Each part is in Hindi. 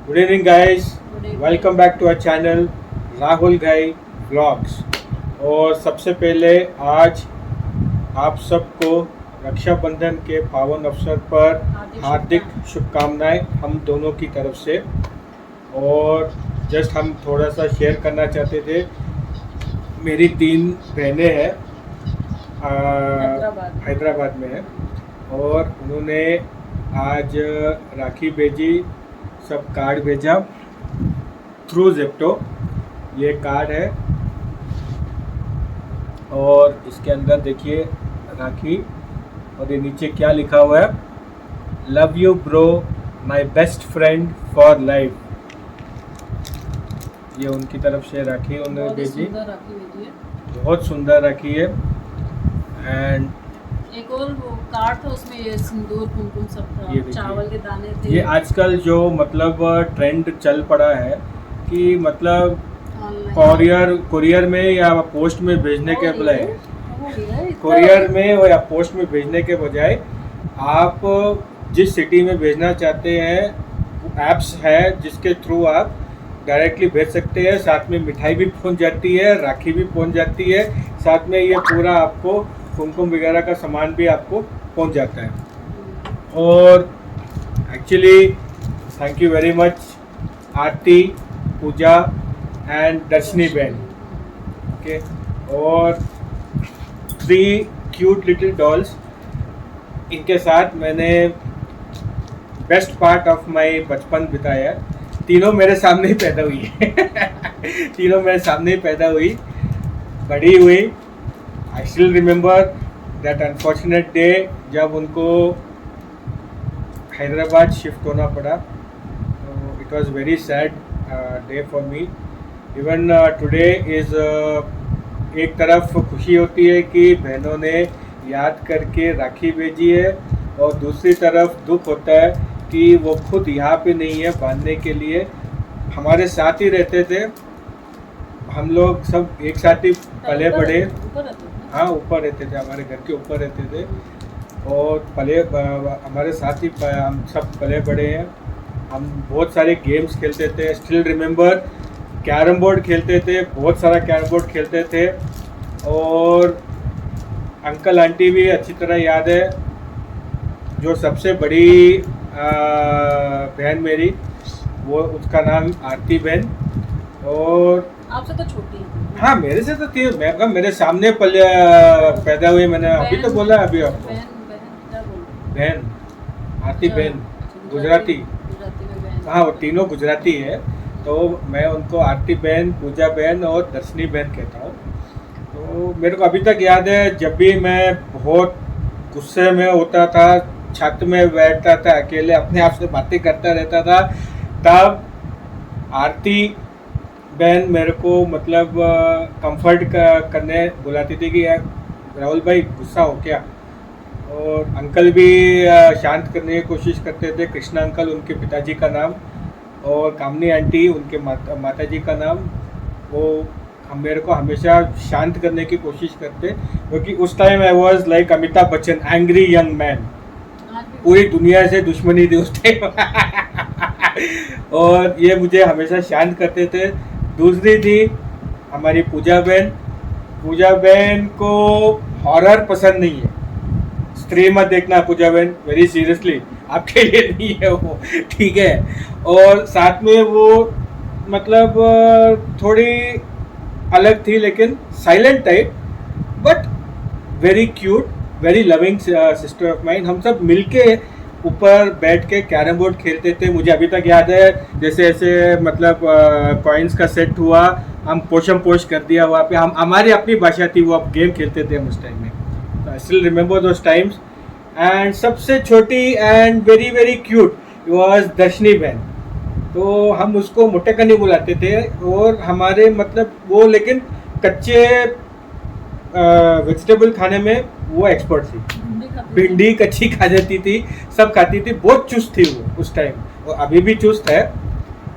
Good evening guys, good evening. Welcome back to our channel Rahul guy vlogs. और सबसे पहले आज आप सबको रक्षाबंधन के पावन अवसर पर हार्दिक शुभकामनाएं हम दोनों की तरफ से। और जस्ट हम थोड़ा सा शेयर करना चाहते थे। मेरी 3 बहनें हैं, हैदराबाद में है, और उन्होंने आज राखी भेजी, सब कार्ड भेजा थ्रू जेप्टो। ये कार्ड है और इसके अंदर देखिए राखी, और ये नीचे क्या लिखा हुआ है, love you bro, my best friend for life. ये उनकी तरफ से राखी उन्होंने भेजी, बहुत सुंदर राखी है। एंड एक और वो कार्ड था, उसमें ये सिंदूर कुमकुम सब था, ये देखिए, चावल के दाने थे। ये आजकल जो मतलब ट्रेंड चल पड़ा है कि मतलब कुरियर में या पोस्ट में भेजने के बजाय, कुरियर में या पोस्ट में भेजने के बजाय आप जिस सिटी में भेजना चाहते हैं ऐप्स है जिसके थ्रू आप डायरेक्टली भेज सकते हैं। साथ में मिठाई भी पहुंच जाती है, राखी भी पहुंच जाती है, साथ में ये पूरा आपको कुमकुम वगैरह का सामान भी आपको पहुंच जाता है। और actually thank you very much Aarti, Puja and Darshani बहन। ओके, और 3 क्यूट लिटिल डॉल्स, इनके साथ मैंने बेस्ट पार्ट ऑफ माय बचपन बिताया। तीनों मेरे सामने ही पैदा हुई है तीनों मेरे सामने ही पैदा हुई, बड़ी हुई। I still remember that unfortunate day जब उनको हैदराबाद शिफ्ट होना पड़ा। It was very sad day for me. Even today is एक तरफ खुशी होती है कि बहनों ने याद करके राखी भेजी है, और दूसरी तरफ दुख होता है कि वो खुद यहाँ पे नहीं है बांधने के लिए। हमारे साथ ही रहते थे, हम लोग सब एक साथ ही पले बड़े। हाँ, ऊपर रहते थे, हमारे घर के ऊपर रहते थे, और पले हमारे साथ ही हम सब पले बड़े हैं। हम बहुत सारे गेम्स खेलते थे। स्टिल रिमेंबर कैरम बोर्ड खेलते थे, बहुत सारा कैरम बोर्ड खेलते थे। और अंकल आंटी भी अच्छी तरह याद है। जो सबसे बड़ी बहन मेरी, वो उसका नाम आरती बहन, और आपसे तो छोटी है। हाँ, मेरे से तो थी, मैं मेरे सामने पैदा हुई। मैंने अभी तो बोला, अभी आपको बहन आरती बहन गुजराती। हाँ, वो तीनों गुजराती है, तो मैं उनको आरती बहन, पूजा बहन और दर्शनी बहन कहता हूँ। तो मेरे को अभी तक याद है, जब भी मैं बहुत गुस्से में होता था, छत में बैठता था अकेले, अपने आप से बातें करता रहता था, तब आरती बहन मेरे को मतलब कंफर्ट करने बुलाती थी कि यार राहुल भाई गुस्सा हो क्या। और अंकल भी शांत करने की कोशिश करते थे। कृष्णा अंकल उनके पिताजी का नाम, और कामनी आंटी उनके माता जी का नाम। वो हम मेरे को हमेशा शांत करने की कोशिश करते, क्योंकि उस time I was like Amitabh Bachchan, angry young man. पूरी दुनिया से दुश्मनी थी उस टाइम और ये मुझे हमेशा शांत करते थे। दूसरी थी हमारी पूजा बहन। पूजा बहन को हॉरर पसंद नहीं है। स्त्री मत देखना पूजा बहन, वेरी सीरियसली आपके लिए नहीं है वो, ठीक है। और साथ में वो मतलब थोड़ी अलग थी, लेकिन silent type, but very cute, very loving sister of mine. हम सब मिलके ऊपर बैठ के कैरम बोर्ड खेलते थे। मुझे अभी तक याद है, जैसे ऐसे मतलब कॉइन्स का सेट हुआ, हम पोशम पोश कर दिया वहाँ पे। हम हमारी अपनी भाषा थी, वो अब गेम खेलते थे हम उस टाइम में। तो I still remember those times. And सबसे छोटी and very very cute was दर्शनी बहन। तो हम उसको मोटे कनी बुलाते थे, और हमारे मतलब वो लेकिन कच्चे वेजिटेबल खाने में वो एक्सपर्ट थी। भिंडी कच्ची खा जाती थी, सब खाती थी, बहुत चुस्त थी वो उस टाइम, और अभी भी चुस्त है।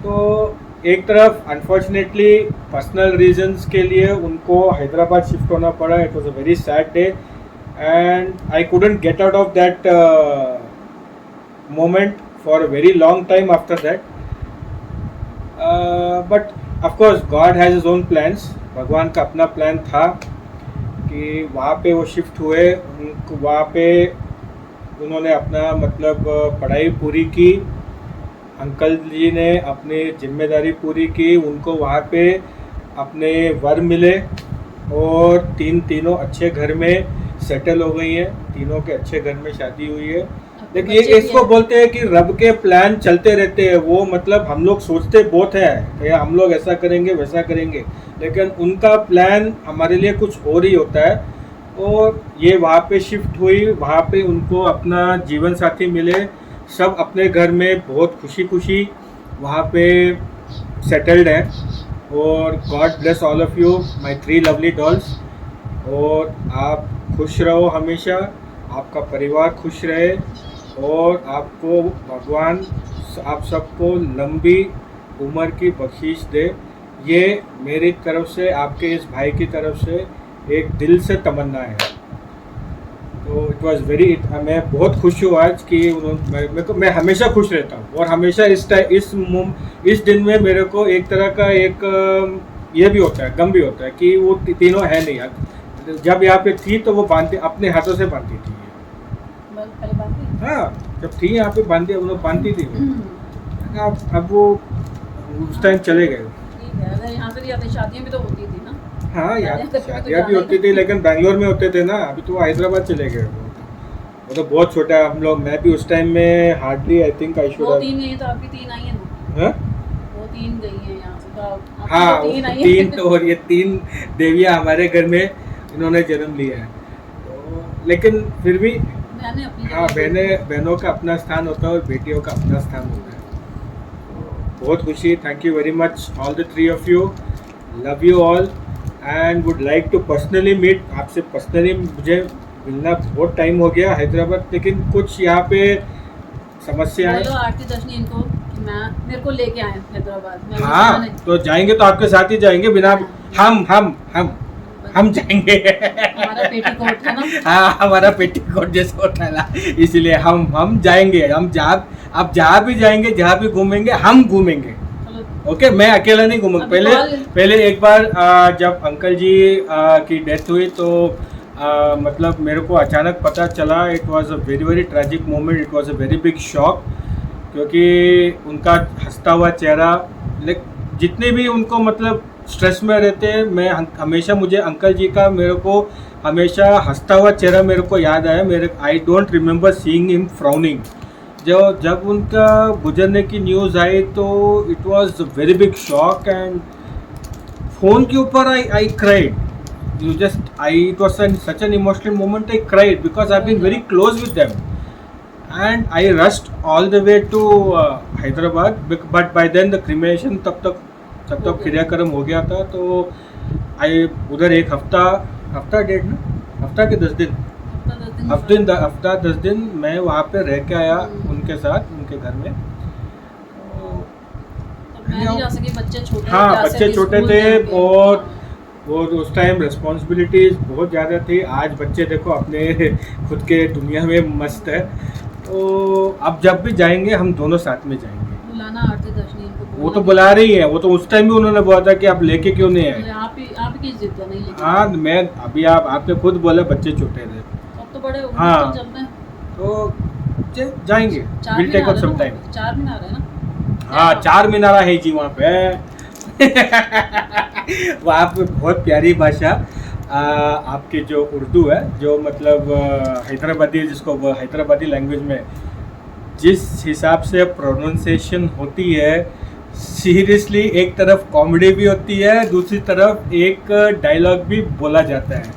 तो एक तरफ अनफॉर्चुनेटली पर्सनल रीजंस के लिए उनको हैदराबाद शिफ्ट होना पड़ा। It was a very sad day, and I couldn't get out of that moment for a very long time after that. But of course God has his own plans, भगवान का अपना प्लान था कि वहाँ पे वो शिफ्ट हुए, उनको वहाँ पे उन्होंने अपना मतलब पढ़ाई पूरी की, अंकल जी ने अपनी जिम्मेदारी पूरी की, उनको वहाँ पे अपने वर मिले और तीनों अच्छे घर में सेटल हो गई हैं, तीनों के अच्छे घर में शादी हुई है। देखिए इसको बोलते हैं कि रब के प्लान चलते रहते हैं, वो मतलब हम लोग सोचते बहुत है कि हम लोग ऐसा करेंगे वैसा करेंगे, लेकिन उनका प्लान हमारे लिए कुछ और ही होता है। और ये वहाँ पे शिफ्ट हुई, वहाँ पे उनको अपना जीवन साथी मिले, सब अपने घर में बहुत खुशी खुशी वहाँ पे सेटल्ड हैं। और God bless all of you my 3 lovely dolls. और आप खुश रहो हमेशा, आपका परिवार खुश रहे और आपको भगवान आप सबको लंबी उम्र की बख्शीश दे। ये मेरी तरफ से, आपके इस भाई की तरफ से एक दिल से तमन्ना है। तो इट वाज वेरी, मैं बहुत खुश हूँ आज कि मैं हमेशा खुश रहता हूँ और हमेशा इस दिन में मेरे को एक तरह का एक ये भी होता है, गम भी होता है कि वो तीनों है नहीं यार। जब यहाँ पे थी तो वो बांधती, अपने हाथों से बांधती थी। हाँ, जब थी यहाँ पे बांधती, वो बांधती थी। अब वो उस टाइम चले गए। यहाँ पे भी शादियाँ भी तो होती थी ना। हाँ यार, शादियाँ भी होती थी, लेकिन बैंगलोर में होते थे ना। अभी तो वो हैदराबाद चले गए। वो तो बहुत छोटा है। हम लोग, मैं भी उस टाइम में hardly I think I should 3 गई तो आपकी 3 आई है ना। हाँ? वो 3 गई है यहाँ से तो हाँ, 3 तो, और ये 3 देवियाँ हमारे घर में इन्होंने जन्म लिया है। तो लेकिन फिर भी हाँ, बहनों का अपना स्थान होता है और बेटियों का अपना स्थान होता है। बहुत खुशी। Thank you very much all the 3 of you. Love you all and would like to personally meet. आपसे पर्सनली मुझे मिलना बहुत टाइम हो गया हैदराबाद, लेकिन कुछ यहाँ पे समस्या है। आरती दर्शनी इनको मेरे को लेके आए हैदराबाद। हाँ, तो जाएंगे तो आपके साथ ही जाएंगे, बिना हम जाएंगे। हमारा पेटीकोट है ना। हाँ, हमारा पेटीकोट जैसा होता है ना, इसलिए हम जाएंगे। हम आप जहाँ भी जाएंगे, जहाँ भी घूमेंगे, हम घूमेंगे। ओके, मैं अकेला नहीं घूमूंगा। पहले एक बार जब अंकल जी की डेथ हुई तो मतलब मेरे को अचानक पता चला। It was a very very tragic moment, it was a very big shock, क्योंकि उनका हंसता हुआ चेहरा, जितने भी उनको मतलब स्ट्रेस में रहते हैं, मैं हमेशा, मुझे अंकल जी का मेरे को हमेशा हंसता हुआ चेहरा मेरे को याद आया। I don't remember seeing him frowning. जब उनका गुजरने की न्यूज़ आई तो it was a very big shock and phone के ऊपर I cried. It was such an emotional moment. I cried because I been very close with them and I rushed all the way to Hyderabad, but by then the cremation तब तक क्रियाक्रम हो गया था। तो आई उधर एक हफ्ता डेढ़ ना, हफ्ता के 10 दिन, हफ्ता 10 दिन मैं वहाँ पे रह के आया उनके साथ, उनके घर में। मैं नहीं जा सकी, बच्चे छोटे। हाँ, बच्चे छोटे थे और उस टाइम रिस्पॉन्सिबिलिटीज बहुत ज़्यादा थी। आज बच्चे देखो अपने खुद के दुनिया में मस्त है। तो अब जब भी जाएंगे हम दोनों साथ में जाएंगे। बुलाना आरती दर्शनी इनको। वो तो बुला रही है, वो तो उस टाइम भी उन्होंने बोला था कि आप लेके क्यों नहीं आए। आप ही जिद नहीं लेके। हाँ, मैं अभी आपने खुद बोला बच्चे छोटे थे, अब तो बड़े हो गए। हाँ, चलते हैं तो जाएंगे। Will take up some time. 4 मीनार है ना। हाँ, 4 मीनारा है जी वहाँ पे। वहाँ पे बहुत प्यारी भाषा आपकी जो उर्दू है, जो मतलब हैदराबादी, जिसको हैदराबादी लैंग्वेज में जिस हिसाब से प्रोनाउंसिएशन होती है, सीरियसली एक तरफ कॉमेडी भी होती है, दूसरी तरफ एक डायलॉग भी बोला जाता है।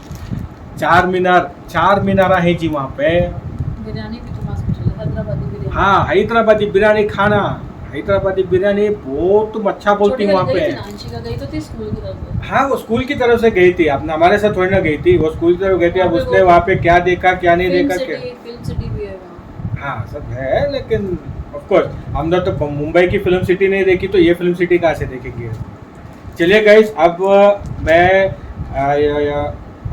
4 मीनारा है जी वहाँ पे। बिरयानी भी तो मस्त है, हैदराबादी बिरयानी। हाँ, हैदराबादी बिरयानी खाना, हैदराबादी बिरयानी बहुत तुम अच्छा बोलती है वहाँ पे। गई तो थी स्कूल की तरफ से। हाँ, वो स्कूल की तरफ से गई थी, अपने हमारे साथ थोड़ी ना गई थी, वो स्कूल की तरफ गई थी। अब उसने वहाँ पे क्या देखा क्या नहीं देखा, क्या फिल्म सिटी भी है वहाँ। हाँ, सब है, लेकिन ऑफ कोर्स हमने तो मुंबई की फिल्म सिटी नहीं देखी, तो ये फिल्म सिटी कहाँ से देखेंगे। चलिए गाइस, अब मैं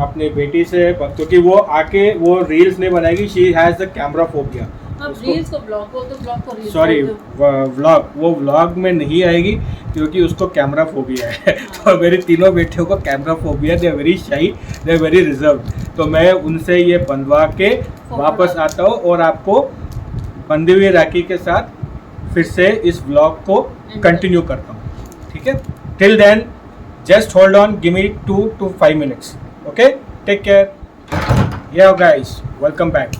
अपनी बेटी से, क्योंकि वो आके वो रील्स नहीं बनाएगी, she has the camera phobia, आप रील्स को ब्लॉग बोल दो, ब्लॉग को रील्स सॉरी बोल दो। व्लॉग, वो व्लॉग में नहीं आएगी क्योंकि उसको कैमरा फोबिया है। तो मेरी तीनों बेटियों को camera phobia, they very shy, they very reserve. तो मैं उनसे ये बंधवा के वापस आता हूँ और आपको बंधी हुई राखी के साथ फिर से इस व्लॉग को कंटिन्यू करता हूँ, ठीक है? Till then just hold on, give me 2 to 5 minutes, okay? Take care. Yeah guys, welcome back.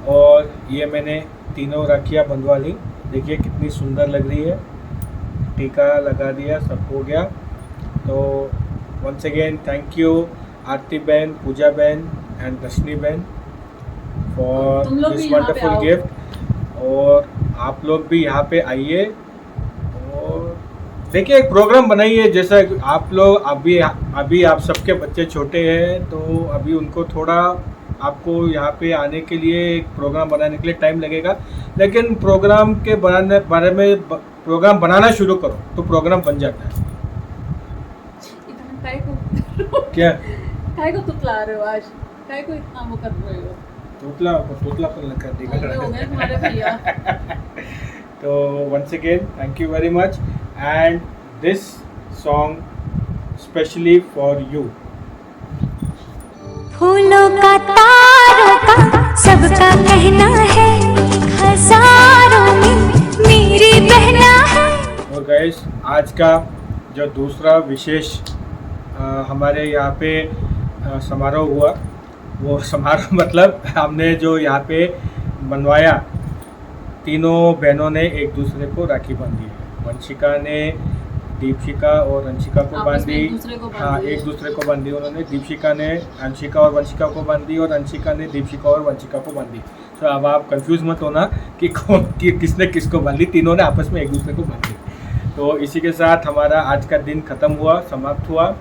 और ये मैंने तीनों राखियाँ बंधवा ली, देखिए कितनी सुंदर लग रही है। टीका लगा दिया, सब हो गया। तो वंस अगेन थैंक यू आरती बहन, पूजा बहन एंड रश्मि बहन फॉर तुम लोग भी दिस यहाँ पे वंडरफुल आओ। गिफ्ट। और आप लोग भी यहाँ पे आइए और देखिए एक प्रोग्राम बनाइए। जैसा आप लोग अभी आप सबके बच्चे छोटे हैं तो अभी उनको थोड़ा आपको यहाँ पे आने के लिए एक प्रोग्राम बनाने के लिए टाइम लगेगा, लेकिन प्रोग्राम के बारे में प्रोग्राम बनाना शुरू करो तो प्रोग्राम बन जाता है। इतना काय को क्या काय को तुतला रहे हो आज? काय को इतना वो कर रहे हो? तोतला पर लग कर ये हो गए तुम्हारे भैया। तो once again thank you very much and this song specially for you. फूलों का तारों का सबका कहना है, हजारों में मेरी बहना है। और गाइस, आज का जो दूसरा विशेष हमारे यहाँ पे समारोह हुआ, वो समारोह मतलब हमने जो यहाँ पे बनवाया, तीनों बहनों ने एक दूसरे को राखी बांधी है। वंशिका ने दीपशिका और अंशिका को आपस में बांधी। एक दूसरे को हाँ, बांधी। एक दूसरे को बांधी उन्होंने। दीपशिका ने अंशिका और वंशिका को बांधी और अंशिका ने दीपशिका और वंशिका को बांधी। तो अब आप कंफ्यूज मत होना कि किसने किसको बांधी, तीनों ने आपस में एक दूसरे को बांधी। तो इसी के साथ हमारा आज का दिन ख़त्म हुआ, समाप्त हुआ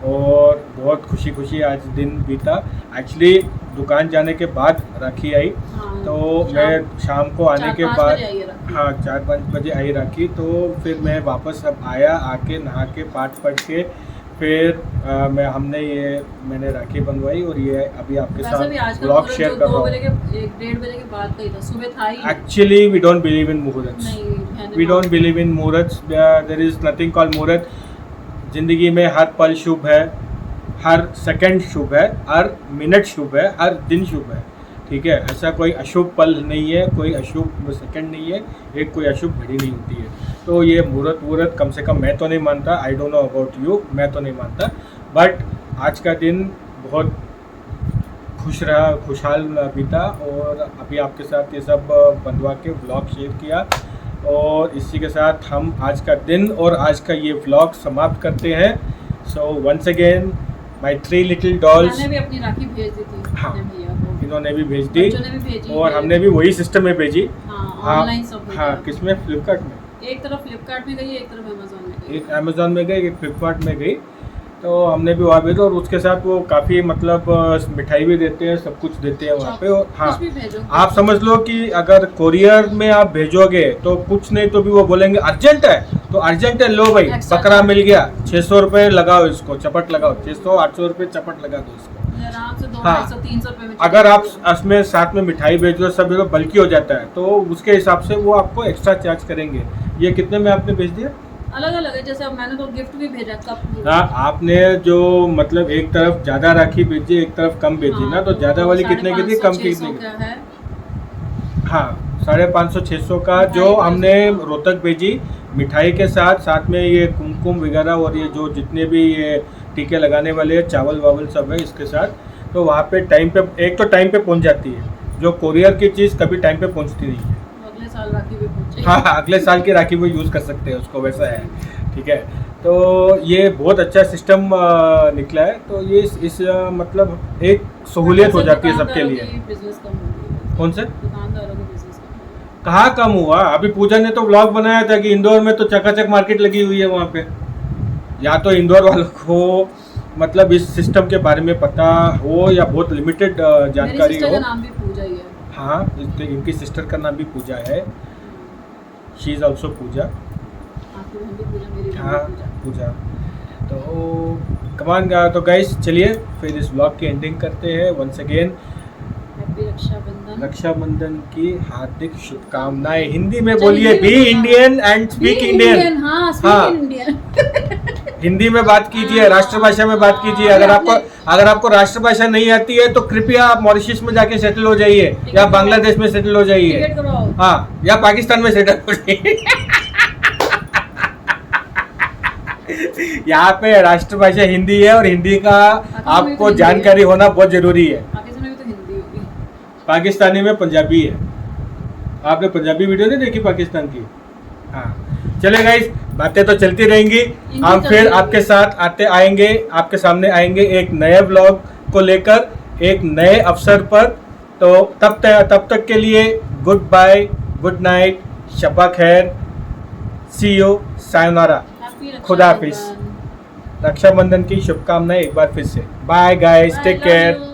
और बहुत खुशी खुशी आज दिन बीता। एक्चुअली दुकान जाने के बाद राखी आई, हाँ, तो मैं शाम को आने के 4-5 बाद, बजे आई है राखी। हाँ 4-5 बजे आई राखी। तो फिर मैं वापस अब आया, आके नहा के पाठ पढ़ के फिर मैंने राखी बनवाई और ये अभी आपके वैसे भी आज साथ का ब्लॉग मुहूर्त शेयर जो कर 2 रहा बजे हूँ। के 1-1:30 बजे के बाद का ही था, सुबह था ही actually we don't believe in मुहूर्त, नहीं। मैंने वी डोंट बिलीव इन मुहूर्त। देयर इज नथिंग कॉल्ड मुहूर्त। जिंदगी में हर पल शुभ है, हर सेकंड शुभ है, हर मिनट शुभ है, हर दिन शुभ है, ठीक है? ऐसा कोई अशुभ पल नहीं है, कोई अशुभ सेकंड नहीं है, एक कोई अशुभ घड़ी नहीं होती है। तो ये मुहूर्त कम से कम मैं तो नहीं मानता, I don't know about you, मैं तो नहीं मानता। बट आज का दिन बहुत खुशहाल बीता और अभी आपके साथ ये सब बंधवा के व्लॉग शेयर किया। और इसी के साथ हम आज का दिन और आज का ये व्लॉग समाप्त करते हैं। So once again my 3 little dolls, मैंने भी अपनी राखी भेज दी थी हाँ, अपने भैया को, इन्होंने भी भेज दी बच्चों ने भी भेजी और हमने भी वही सिस्टम में भेजी। हाँ, ऑनलाइन सब भेजा। हाँ, किसमें? फ्लिपकार्ट में। एक तरफ फ्लिपकार्ट में गई, एक तरफ अमेजोन में गई। एक अमेजोन में गई, एक फ्लिपकार्ट में गई। तो हमने भी वहाँ भेजा और उसके साथ वो काफ़ी मतलब मिठाई भी देते हैं, सब कुछ देते हैं वहाँ पे। और हाँ, कुछ भी भेजो। आप समझ लो कि अगर कोरियर में आप भेजोगे तो कुछ नहीं तो भी वो बोलेंगे अर्जेंट है, तो अर्जेंट है, लो भाई Extra बकरा मिल गया, 600 रुपये लगाओ इसको, चपट लगाओ, 600-800 रुपये चपट लगा दो इसको। आराम से 200, हाँ। 300 रुपए में। अगर आप उसमें साथ में मिठाई भेज दो, सब बल्कि हो जाता है, तो उसके हिसाब से वो आपको एक्स्ट्रा चार्ज करेंगे। ये कितने में आपने भेज दिया? अलग अलग है, जैसे अब मैंने तो गिफ्ट भी भेजा, कप। हाँ, आपने जो मतलब एक तरफ ज़्यादा राखी भेजी, एक तरफ कम भेजी ना, तो ज़्यादा वाली कितने की थी, कम की कितने की? है हाँ, 550-600 का जो हमने रोहतक भेजी मिठाई के साथ, साथ में ये कुमकुम वगैरह और ये जो जितने भी ये टीके लगाने वाले चावल वावल सब है इसके साथ। तो वहाँ पे टाइम पे, एक तो टाइम पे पहुँच जाती है, जो कोरियर की चीज़ कभी टाइम पे पहुँचती नहीं है। अगले साल राखी भी पहुंचे। हाँ, अगले साल की राखी वो यूज़ कर सकते हैं उसको, वैसा है, ठीक है? तो ये बहुत अच्छा सिस्टम निकला है। तो ये इस मतलब एक सहूलियत हो जाती है सबके लिए। बिजनेस कम हो गई है। कौन से? दुकानदारों का बिजनेस कम हो गया। कहाँ कम हुआ? अभी पूजा ने तो व्लॉग बनाया था कि इंदौर में तो चकाचक मार्केट लगी हुई है वहाँ पे। या तो इंदौर वालों को मतलब इस सिस्टम के बारे में पता हो या बहुत लिमिटेड जानकारी मेरी सिस्टर का हो। नाम भी पूजा ही है। हाँ, इनकी सिस्टर का नाम भी पूजा है, शी इज़ ऑल्सो पूजा। आपकी बहन भी पूजा, मेरी बहन हाँ, भी पूजा। पूजा। तो कमान, तो गाइस चलिए फिर इस ब्लॉग की एंडिंग करते हैं। Once again happy Rakshabandhan. Rakshabandhan की हार्दिक शुभकामनाएं। हिंदी में बोलिए, be Indian and speak Indian. हाँ, हाँ। Speak Indian. हिंदी में बात कीजिए, राष्ट्रभाषा में बात कीजिए। अगर आपको राष्ट्रभाषा नहीं आती है तो कृपया आप मॉरिशस में जाके सेटल हो जाइए, या बांग्लादेश में सेटल हो जाइए, टिकट करवाओ। हाँ, या पाकिस्तान में सेटल हो जाइए। यहाँ पे राष्ट्रभाषा हिंदी है और हिंदी का आपको जानकारी होना बहुत जरूरी है। पाकिस्तान में भी तो हिंदी होगी। पाकिस्तानी में पंजाबी है। आपने पंजाबी वीडियो नहीं देखी पाकिस्तान की? हाँ, चले गाइस, बातें तो चलती रहेंगी। हम फिर आपके साथ आपके सामने आएंगे एक नए व्लॉग को लेकर, एक नए अवसर पर। तो तब तक के लिए गुड बाय, गुड नाइट, शब्बा खैर, सी यू, सायोनारा, खुदा हाफिज। रक्षाबंधन की शुभकामनाएं एक बार फिर से। Bye guys, take care.